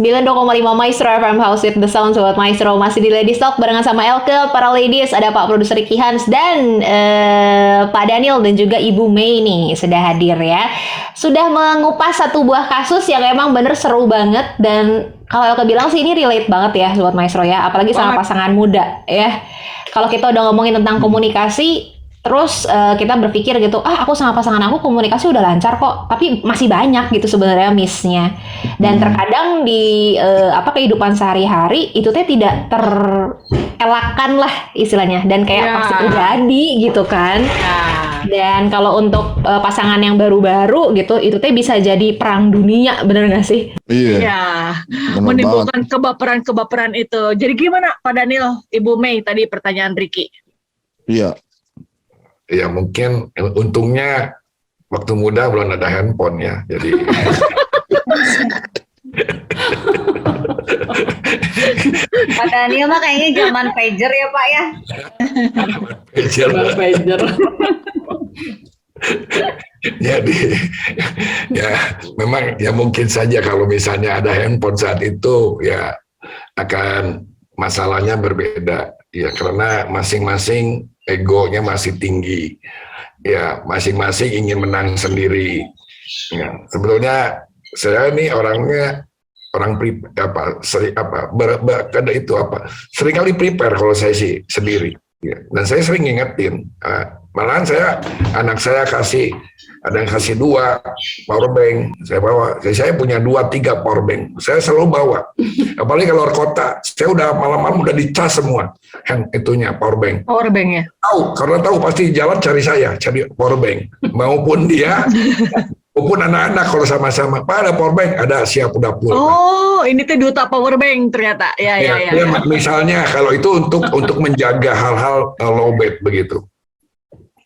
92,5 Maestro FM House with the Sound. Sobat Maestro masih di Ladies Talk barengan sama Elke. Para ladies ada Pak Produser Ricky Hans dan Pak Daniel dan juga Ibu Mei nih sudah hadir ya. Sudah mengupas satu buah kasus yang emang bener seru banget. Dan kalau Elke bilang sih ini relate banget ya Sobat Maestro ya. Apalagi sama pasangan muda ya. Kalau kita udah ngomongin tentang komunikasi, terus kita berpikir gitu, aku sama pasangan aku komunikasi udah lancar kok, tapi masih banyak gitu sebenarnya miss-nya. Dan terkadang di kehidupan sehari-hari itu teh tidak terelakkan lah istilahnya, dan kayak pasti terjadi gitu kan. Dan kalau untuk pasangan yang baru-baru gitu, itu teh bisa jadi perang dunia, bener gak sih? Iya, menimbulkan kebaperan-kebaperan itu. Jadi gimana Pak Daniel, Ibu Mei tadi pertanyaan Ricky? Iya. Ya mungkin untungnya waktu muda belum ada handphone ya, jadi Pak Daniel mah kayaknya zaman pager ya Pak ya. Pager. Jadi ya memang ya mungkin saja kalau misalnya ada handphone saat itu ya akan masalahnya berbeda ya, karena masing-masing egonya masih tinggi ya, masing-masing ingin menang sendiri ya. Sebetulnya saya ini orangnya seringkali prepare kalau saya sih sendiri ya. Dan saya sering ngingetin, malahan anak saya ada yang kasih 2 power bank, saya bawa. Saya punya 2-3 power bank, saya selalu bawa. Apalagi kalau luar kota, saya udah malam-malam udah dicas semua itunya power bank. Power bank ya? Karena tahu pasti jalan cari power bank. Maupun dia, maupun anak-anak kalau sama-sama, Pak ada power bank, ada, siap udah full. Oh, ini tuh duta power bank ternyata. Ya. Misalnya kalau itu untuk menjaga hal-hal lowbat begitu.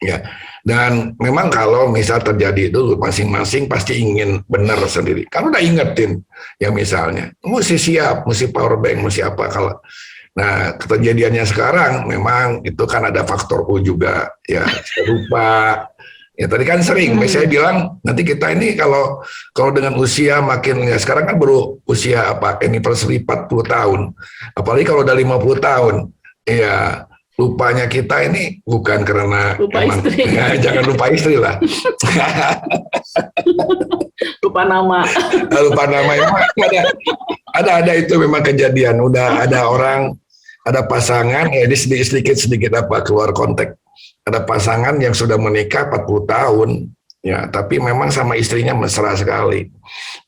Ya. Dan memang kalau misal terjadi itu masing-masing pasti ingin benar sendiri. Kan udah ingetin ya, misalnya mesti siap, mesti power bank, mesti apa. Kalau nah kejadiannya sekarang memang itu kan ada faktor U juga ya, saya lupa. Ya tadi kan sering saya bilang nanti kita ini kalau dengan usia makin ya, sekarang kan baru usia anniversary 40 tahun. Apalagi kalau udah 50 tahun. Ya lupanya kita ini bukan karena lupa istri. Ya, jangan lupa istri lah. Lupa nama itu ada itu memang kejadian. Udah ada orang, ada pasangan ya, ini sedikit keluar konteks. Ada pasangan yang sudah menikah 40 tahun ya, tapi memang sama istrinya mesra sekali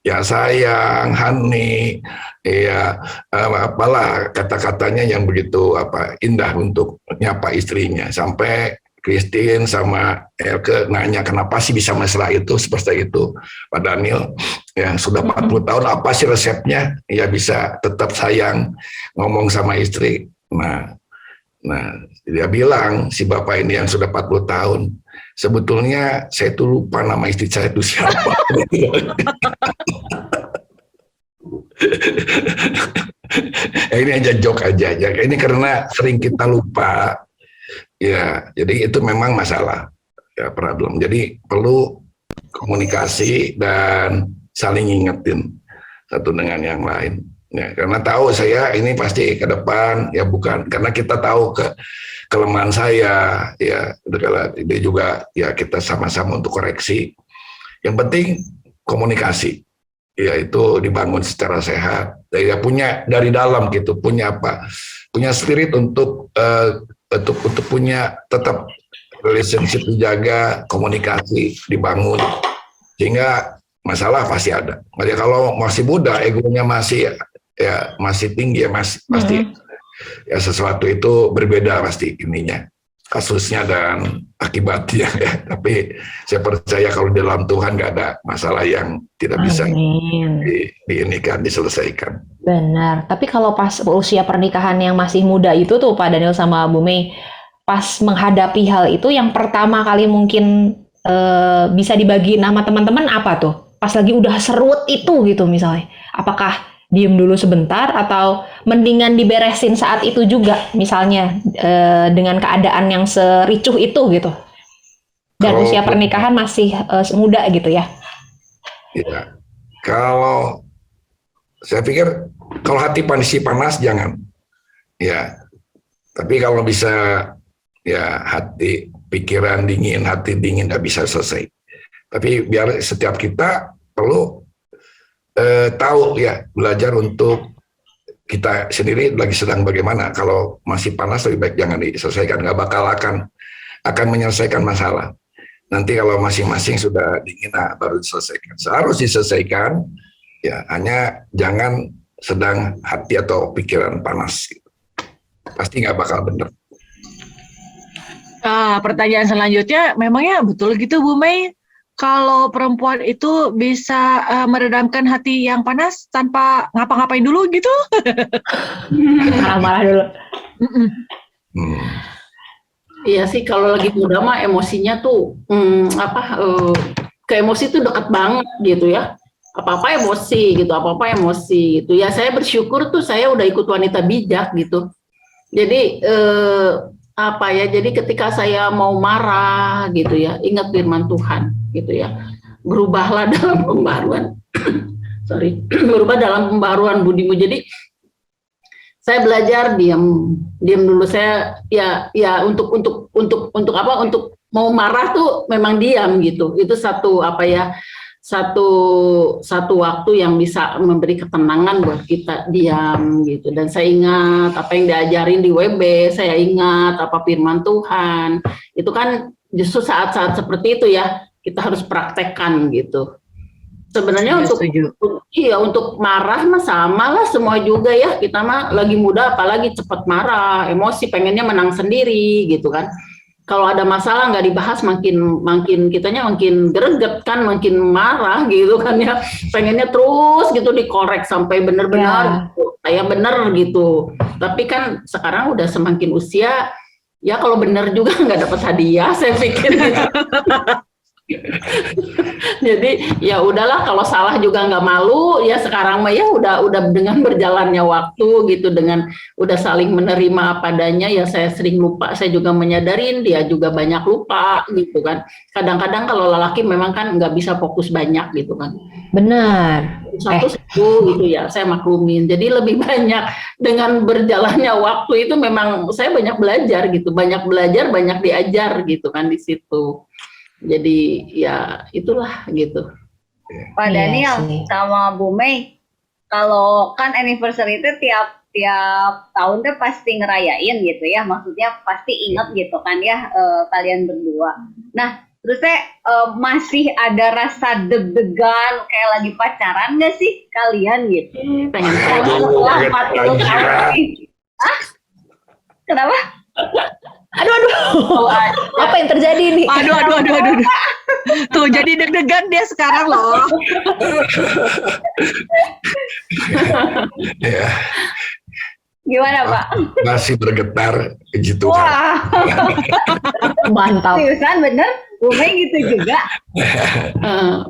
ya, sayang, honey ya, apalah kata-katanya yang begitu indah untuk nyapa istrinya. Sampai Christine sama Elke nanya kenapa sih bisa mesra itu seperti itu, Pak Daniel ya, sudah 40 tahun apa sih resepnya ya bisa tetap sayang ngomong sama istri. Nah, dia bilang si bapak ini yang sudah 40 tahun, sebetulnya saya tuh lupa nama istri saya itu siapa. Ini aja joke aja. Ini karena sering kita lupa. Ya, jadi itu memang masalah ya, problem. Jadi perlu komunikasi dan saling ingetin satu dengan yang lain. Ya, karena tahu saya ini pasti ke depan ya, bukan karena kita tahu kelemahan saya ya, dia juga ya, kita sama-sama untuk koreksi. Yang penting komunikasi ya, itu dibangun secara sehat ya, punya dari dalam gitu, punya spirit untuk punya tetap relationship dijaga, komunikasi dibangun, sehingga masalah pasti ada. Jadi kalau masih muda egonya masih tinggi ya, pasti ya sesuatu itu berbeda pasti ininya, kasusnya dan akibatnya ya. Tapi saya percaya kalau di dalam Tuhan nggak ada masalah yang tidak bisa diselesaikan. Benar. Tapi kalau pas usia pernikahan yang masih muda itu tuh Pak Daniel sama Bu Mei, pas menghadapi hal itu yang pertama kali mungkin bisa dibagi nama teman-teman apa tuh? Pas lagi udah serut itu gitu misalnya. Apakah diem dulu sebentar atau mendingan diberesin saat itu juga misalnya dengan keadaan yang sericuh itu gitu, dan usia pernikahan masih muda gitu ya? Iya, kalau saya pikir kalau hati panas jangan. Ya, tapi kalau bisa ya hati pikiran dingin, hati dingin nggak bisa selesai. Tapi biar setiap kita perlu tahu ya, belajar untuk kita sendiri lagi sedang bagaimana. Kalau masih panas lebih baik jangan diselesaikan, nggak bakal akan menyelesaikan masalah. Nanti kalau masing-masing sudah dingin, baru diselesaikan. Seharus diselesaikan, ya hanya jangan sedang hati atau pikiran panas. Pasti nggak bakal benar. Pertanyaan selanjutnya, memangnya betul gitu Bu Mei? Kalau perempuan itu bisa meredamkan hati yang panas tanpa ngapa-ngapain dulu gitu? Marah-marah dulu. Iya sih, kalau lagi muda mah emosinya tuh ke emosi tuh deket banget gitu ya. Apa-apa emosi gitu. Ya saya bersyukur tuh saya udah ikut wanita bijak gitu. Jadi jadi ketika saya mau marah gitu ya, ingat firman Tuhan gitu ya. Berubahlah dalam pembaruan. Berubah dalam pembaruan budimu. Jadi saya belajar diam dulu. Saya untuk mau marah tuh memang diam gitu. Itu satu waktu yang bisa memberi ketenangan buat kita, diam gitu. Dan saya ingat apa yang diajarin di WB, saya ingat apa firman Tuhan. Itu kan justru saat-saat seperti itu ya kita harus praktekkan gitu. Sebenarnya untuk marah mah sama lah semua juga ya, kita mah lagi muda apalagi cepat marah, emosi, pengennya menang sendiri gitu kan. Kalau ada masalah nggak dibahas makin kitanya makin greget kan, makin marah gitu kan ya, pengennya terus gitu dikorek sampai benar-benar kayak benar gitu. Tapi kan sekarang udah semakin usia ya, kalau benar juga nggak dapat hadiah saya pikir gitu. Jadi ya udahlah, kalau salah juga nggak malu ya. Sekarang mah ya udah dengan berjalannya waktu gitu, dengan udah saling menerima apa adanya ya. Saya sering lupa, saya juga menyadarin dia juga banyak lupa gitu kan. Kadang-kadang kalau lelaki memang kan nggak bisa fokus banyak gitu kan. Benar. Satu gitu ya, saya maklumin. Jadi lebih banyak dengan berjalannya waktu itu memang saya banyak belajar gitu, banyak diajar gitu kan di situ. Jadi ya itulah gitu. Pak Daniel sama Bu Mei, kalau kan anniversary itu tiap tahun tuh pasti ngerayain gitu ya, maksudnya pasti inget gitu kan ya, kalian berdua. Nah terus masih ada rasa deg-degan kayak lagi pacaran nggak sih kalian gitu? Pengen setelah 40 tahun ini. Kenapa? Aduh. Apa yang terjadi nih? Aduh. Tuh jadi deg-degan dia sekarang loh. Ya, Gimana Pak? masih bergetar, puji Tuhan. Wah, Mantap. seriusan bener? Bu Mei gitu juga?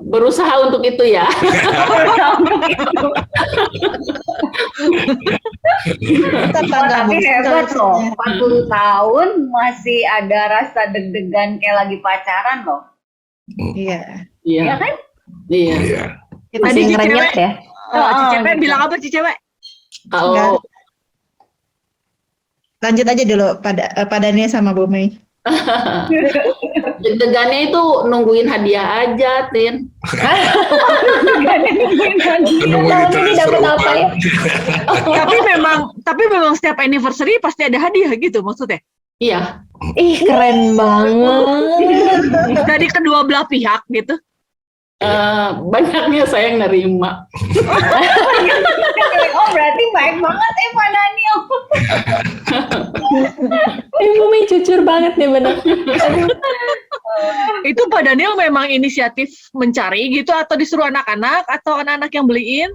Berusaha untuk itu ya. Tapi hebat loh, 40 tahun masih ada rasa deg-degan kayak lagi pacaran loh. Iya. Iya Ya kan? Iya. Iya. Masih ngerenyet ya. Cicewek bilang apa Cicewek? Kalau Lanjut aja dulu pada Daniel sama Bu Mei. deg-degannya itu nungguin hadiah aja, Tin. Nungguin Tahun ini dapat apa ya? tapi memang setiap anniversary pasti ada hadiah gitu maksudnya. Iya. Ih, keren banget. Dari kedua belah pihak gitu. Banyaknya saya yang nerima. Oh berarti baik banget Pak Daniel. Ibu Mei jujur banget nih bener. Itu Pak Daniel memang inisiatif mencari gitu atau disuruh anak-anak atau anak-anak yang beliin?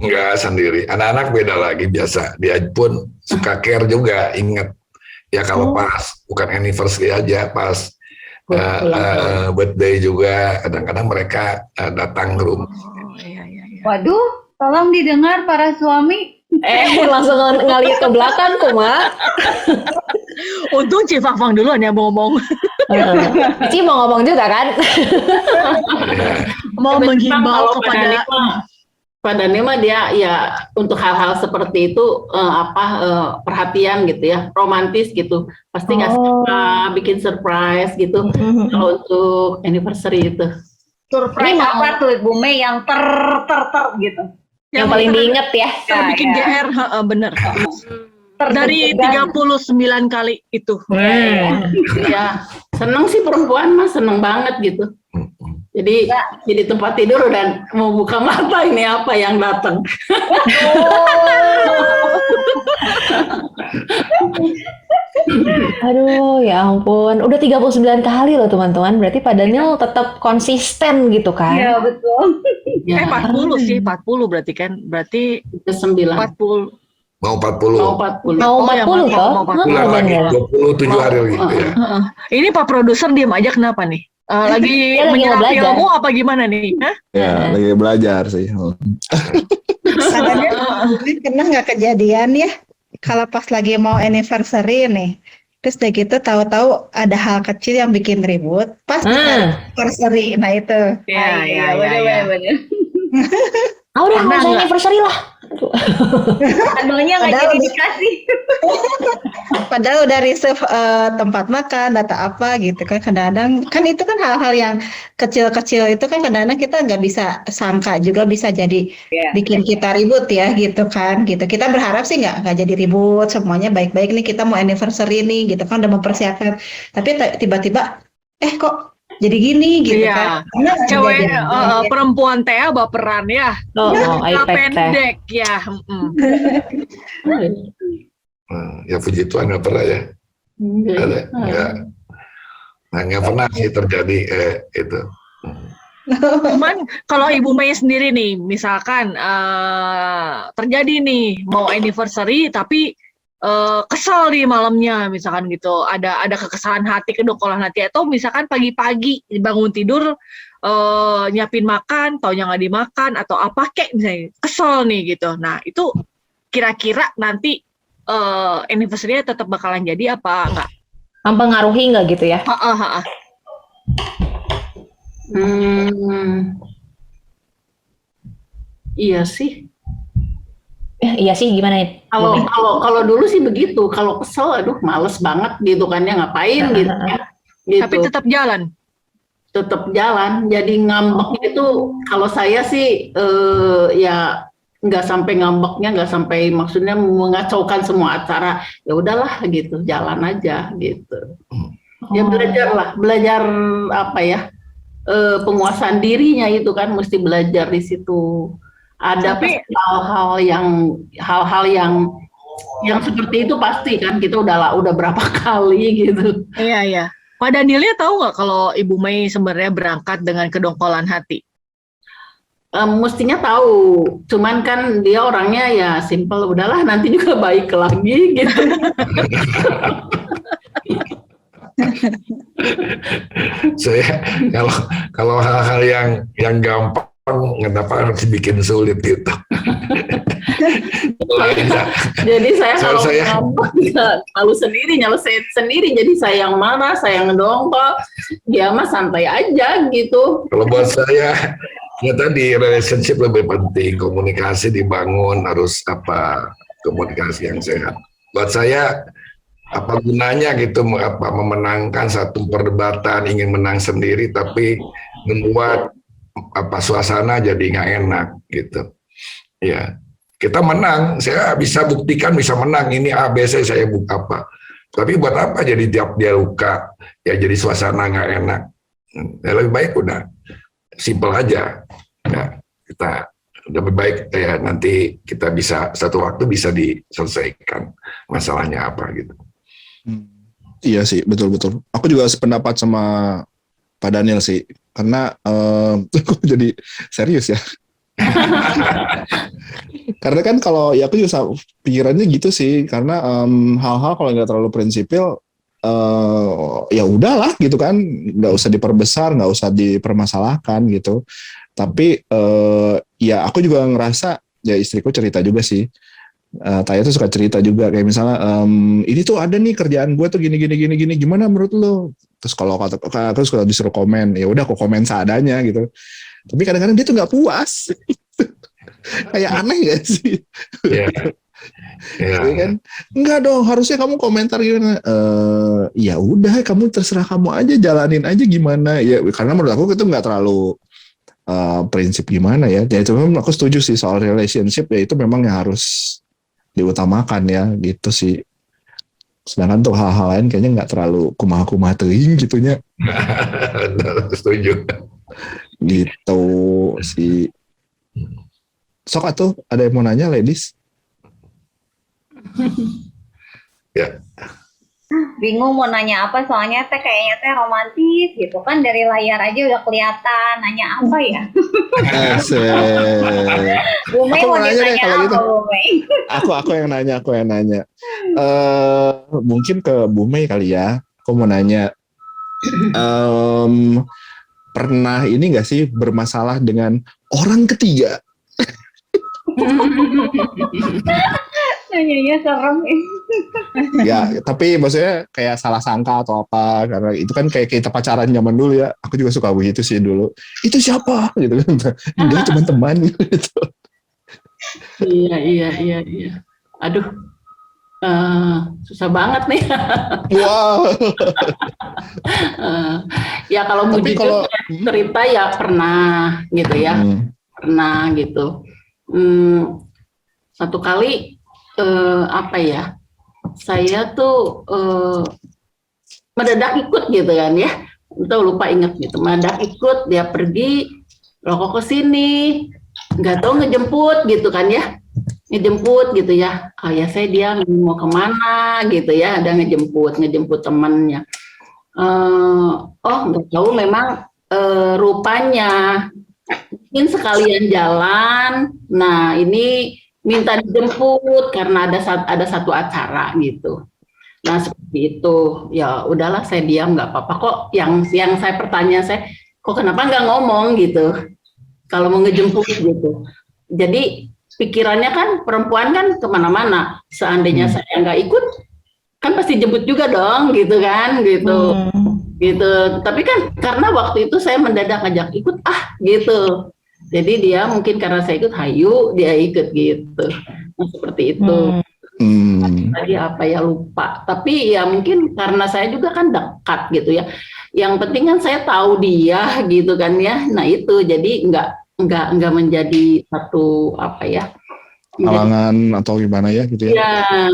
Enggak, sendiri. Anak-anak beda lagi, biasa. Dia pun suka care juga, ingat. Ya kalau pas, bukan anniversary aja, pas birthday juga, kadang-kadang mereka datang ke rumah. Iya. Waduh, tolong didengar para suami. Langsung ngeliat ke belakang Kuma. Untung Ci Fafang duluan yang mau ngomong. Cici mau ngomong juga kan? Mau menghimbau Kalau kepada Pak Daniel mah dia ya untuk hal-hal seperti itu perhatian gitu ya, romantis gitu. Pasti ngasih bikin surprise gitu. Kalau untuk anniversary itu. Surprise apa tuh Bu Mei yang ter gitu? Yang paling diinget ya. Yang bikin GR, bener. Dari 39 kali itu. Ya, seneng sih perempuan mah, seneng banget gitu. Jadi di tempat tidur dan mau buka mata ini apa yang datang. Aduh, ya ampun. Udah 39 kali loh teman-teman. Berarti Pak Daniel tetap konsisten gitu kan? Iya, betul. 40 sih, 40 berarti kan. Berarti 9. 40. Mau 40. Mau 40. Mau 40 toh? Bulan lagi 27 hari gitu ya. Ini Pak Produser diem aja kenapa nih? Lagi Dia lagi menyerap belajar. ilmu apa gimana nih? Hah? Ya, lagi belajar sih. Padahal pernah nggak kejadian ya kalau pas lagi mau anniversary nih, terus udah gitu tahu-tahu ada hal kecil yang bikin ribut pas anniversary, nah itu. Iya. Bener. Udah nggak usah anniversary lah. Kadonya nggak Padahal jadi dikasih. Padahal udah reserve tempat makan, data apa gitu kan, kadang-kadang kan itu kan hal-hal yang kecil-kecil itu kan kadang-kadang kita nggak bisa sangka juga bisa jadi bikin kita ribut ya gitu kan, gitu. Kita berharap sih nggak jadi ribut, semuanya baik-baik nih, kita mau anniversary nih gitu kan, udah mempersiapkan, tapi tiba-tiba kok jadi gini gitu kan. Cewek perempuan Tea baperan ya. iPad pendek ya. Ya puji Tuhan nggak pernah ya. Ada nggak? Nah, nggak pernah sih terjadi itu. Cuman kalau Ibu Mei sendiri nih, misalkan terjadi nih mau anniversary tapi kesel di malamnya, misalkan gitu, ada kekesalan hati, kedongkolan hati, atau misalkan pagi-pagi bangun tidur nyiapin makan, taunya nggak dimakan atau apa kek misalnya, kesel nih gitu. Nah itu kira-kira nanti anniversary-nya tetap bakalan jadi apa enggak? Mempengaruhi nggak gitu ya? Iya sih. Iya sih, gimana nih? Kalau dulu sih begitu, kalau kesel aduh males banget gitu kan ya, ngapain gitu ya. Gitu. Tapi tetap jalan. Tetap jalan. Jadi ngambek itu kalau saya sih ya nggak sampai ngambeknya, nggak sampai maksudnya mengacaukan semua acara. Ya udahlah gitu, jalan aja gitu. Ya belajar apa ya? Penguasaan dirinya itu kan mesti belajar di situ. Ada hal-hal yang seperti itu pasti kan kita udah berapa kali gitu. Iya. Pak Danielnya tahu nggak kalau Ibu Mei sebenarnya berangkat dengan kedongkolan hati? Mestinya tahu, cuman kan dia orangnya ya simple, udahlah nanti juga baik lagi gitu. Saya kalau hal-hal yang gampang kenapa harus dibikin sulit gitu. Jadi saya kalau ngambek bisa malu sendiri, nyelesain sendiri. Jadi saya yang marah, saya yang ngedongkol, dia mah santai aja gitu. Kalau buat saya ya tadi relationship lebih penting, komunikasi dibangun, harus komunikasi yang sehat. Buat saya apa gunanya gitu memenangkan satu perdebatan, ingin menang sendiri tapi membuat suasana jadi nggak enak gitu. Ya, kita menang, saya bisa buktikan bisa menang, ini A, B, C saya buka apa. Tapi buat apa jadi tiap dia luka, ya jadi suasana nggak enak. Ya, lebih baik udah simple aja. Ya, kita lebih baik ya nanti kita bisa satu waktu bisa diselesaikan masalahnya apa gitu. Iya sih, betul-betul. Aku juga sependapat sama Pak Daniel sih, karena jadi serius ya. Karena kan kalau ya aku juga pikirannya gitu sih, karena hal-hal kalau nggak terlalu prinsipil, ya udahlah gitu kan, nggak usah diperbesar, nggak usah dipermasalahkan gitu. Tapi ya aku juga ngerasa ya istriku cerita juga sih. Taya tuh suka cerita juga kayak misalnya ini tuh ada nih kerjaan gue tuh gini gimana menurut lo, terus kalau disuruh komen ya udah aku komen seadanya gitu, tapi kadang-kadang dia tuh nggak puas. Kayak aneh gak sih? Iya. Iya. Ya kan? Enggak dong, harusnya kamu komentar gimana? Ya udah, kamu terserah kamu aja, jalanin aja gimana ya. Karena menurut aku itu nggak terlalu prinsip gimana ya. Ya itu memang aku setuju sih soal relationship ya, itu memang yang harus diutamakan ya gitu sih. Sedangkan untuk hal-hal lain kayaknya nggak terlalu kumaha-kumaha teuing gitunya. Setuju. Gitu sih. Sok atuh, ada yang mau nanya ladies? Ya. Bingung mau nanya apa, soalnya teh kayaknya teh romantis gitu kan, dari layar aja udah kelihatan. Nanya apa ya? Asik. Bu Mei Aku mau mau nanya deh ditanya kalau apa, gitu. Bu Mei? Aku yang nanya. Mungkin ke Bu Mei kali ya. Aku mau nanya, pernah ini nggak sih bermasalah dengan orang ketiga? Nanyanya serem. Ya, tapi maksudnya kayak salah sangka atau apa? Karena itu kan kayak kita pacaran zaman dulu ya. Aku juga suka begitu sih dulu. Itu siapa? Gitu kan? Enggak, cuma teman gitu. Iya. Aduh, susah banget nih. Wow. Ya kalau mau Tapi jujur kalau cerita ya pernah gitu ya, pernah gitu. Satu kali apa ya? Saya tuh mendadak ikut gitu kan ya. Entah lupa inget gitu. Mendadak ikut, dia pergi, loh kok ke sini? Nggak tahu ngejemput gitu kan ya. Ngejemput gitu ya. Oh ya dia mau kemana gitu ya. Ada ngejemput temannya. Oh nggak tahu memang rupanya mungkin sekalian jalan. Nah ini minta dijemput karena ada satu acara gitu. Nah seperti itu, ya udahlah saya diam, nggak apa-apa kok. Yang saya kok kenapa nggak ngomong gitu kalau mau ngejemput gitu. Jadi pikirannya kan perempuan kan kemana-mana. Seandainya saya nggak ikut, kan pasti jemput juga dong gitu kan gitu. Tapi kan karena waktu itu saya mendadak ngajak ikut gitu. Jadi dia mungkin karena saya ikut, hayu dia ikut gitu. Nah, seperti itu. Tadi apa ya, lupa. Tapi ya mungkin karena saya juga kan dekat gitu ya. Yang penting kan saya tahu dia gitu kan ya. Nah itu jadi nggak menjadi satu apa ya, halangan atau gimana ya gitu ya? Ya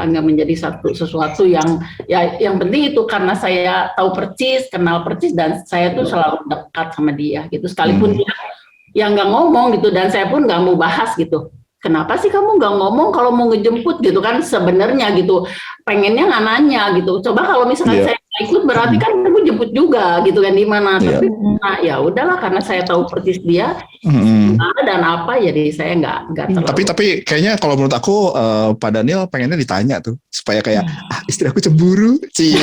nggak menjadi sesuatu yang ya, yang penting itu karena saya tahu percis, kenal percis, dan saya tuh selalu dekat sama dia gitu, sekalipun dia yang nggak ngomong gitu, dan saya pun nggak mau bahas gitu. Kenapa sih kamu nggak ngomong kalau mau ngejemput gitu kan, sebenarnya gitu pengennya nggak nanya gitu. Coba kalau misalkan saya ikut berarti kan aku jemput juga gitu kan, di mana. Tapi nah, ya udahlah karena saya tahu persis dia dan apa, jadi saya nggak terlalu. Tapi kayaknya kalau menurut aku Pak Daniel pengennya ditanya tuh supaya kayak istri aku cemburu sih.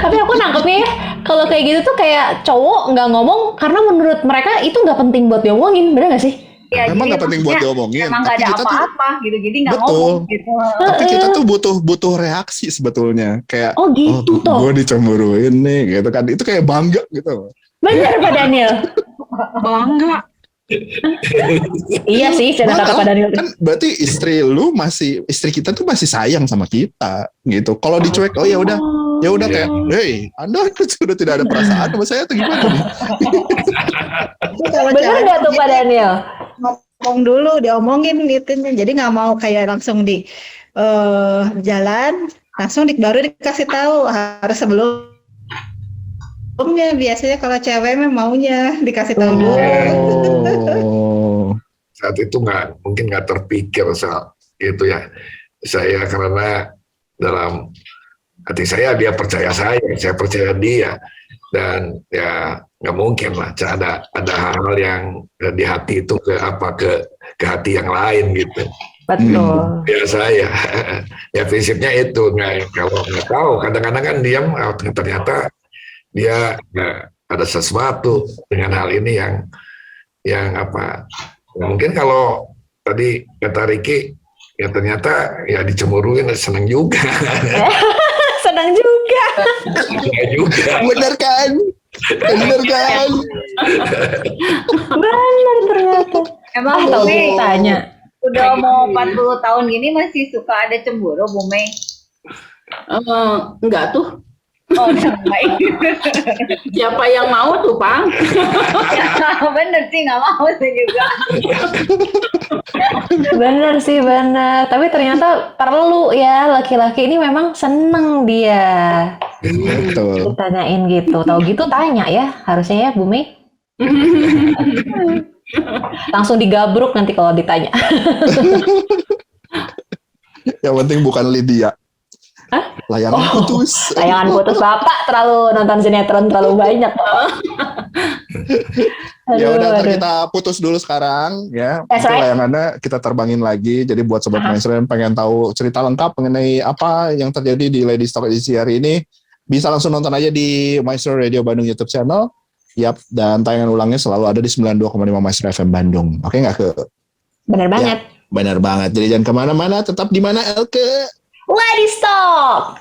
Tapi aku nangkepnya ya, kalau kayak gitu tuh kayak cowok nggak ngomong karena menurut mereka itu nggak penting buat diomongin, bener nggak sih? Ya, memang nggak jadi penting buat diomongin. Emang nggak ada apa-apa gitu, jadi nggak betul. ngomong gitu. Tapi kita tuh butuh reaksi sebetulnya, kayak oh gitu toh. Gue dicemburuin nih gitu kan, itu kayak bangga gitu. Bener Pak Daniel. Bangga. Iya sih, saya kata Pak Daniel. Kan berarti istri kita tuh masih sayang sama kita gitu. Kalau dicuek, oh ya udah kayak, hey, Anda sudah tidak ada perasaan sama saya atau gimana? Bener nggak tuh Pak Daniel? Ngomong dulu, diomongin gitu, jadi nggak mau kayak langsung di jalan, langsung baru dikasih tahu, harus sebelumnya. Biasanya kalau cewek maunya dikasih tahu dulu. Saat itu mungkin nggak terpikir soal itu ya. Saya karena dalam hati saya dia percaya saya percaya dia, dan ya nggak mungkin lah ada hal-hal yang di hati itu ke hati yang lain gitu. Betul. Ya saya ya prinsipnya itu, kalau nggak tahu kadang-kadang kan diam, ternyata dia ada sesuatu dengan hal ini yang apa, mungkin kalau tadi kata Ricky ya ternyata ya dicemburuin, senang juga. Senang juga. Enggak juga. Bener kan? Bener kan? Benar ternyata. Emang Bu Tahu Mei tanya. udah mau 40 tahun gini masih suka ada cemburu Bu Mei? Enggak tuh. Oh, udah baik. Siapa yang mau tuh, Pang? Bener sih, nggak mau sih juga. Bener sih, bener. Tapi ternyata perlu ya, laki-laki ini memang seneng dia. Betul. Ditanyain gitu. Tahu gitu tanya ya, harusnya ya Bu Mei. Langsung digabruk nanti kalau ditanya. Yang penting bukan Lydia. Layangan putus. Layangan putus Bapak terlalu nonton sinetron terlalu banyak. Ya Aduh, udah, ntar aduh. kita putus dulu sekarang ya. That's Nanti right. layangannya kita terbangin lagi. Jadi buat sobat maestro yang pengen tahu cerita lengkap mengenai apa yang terjadi di Lady Stock edisi hari ini, bisa langsung nonton aja di Maestro Radio Bandung YouTube channel. Yap, dan tayangan ulangnya selalu ada di 92,5 Maestro FM Bandung. Oke nggak ke? Bener banget. Benar banget. Jadi jangan kemana-mana, tetap di mana Elke? Lady Stock.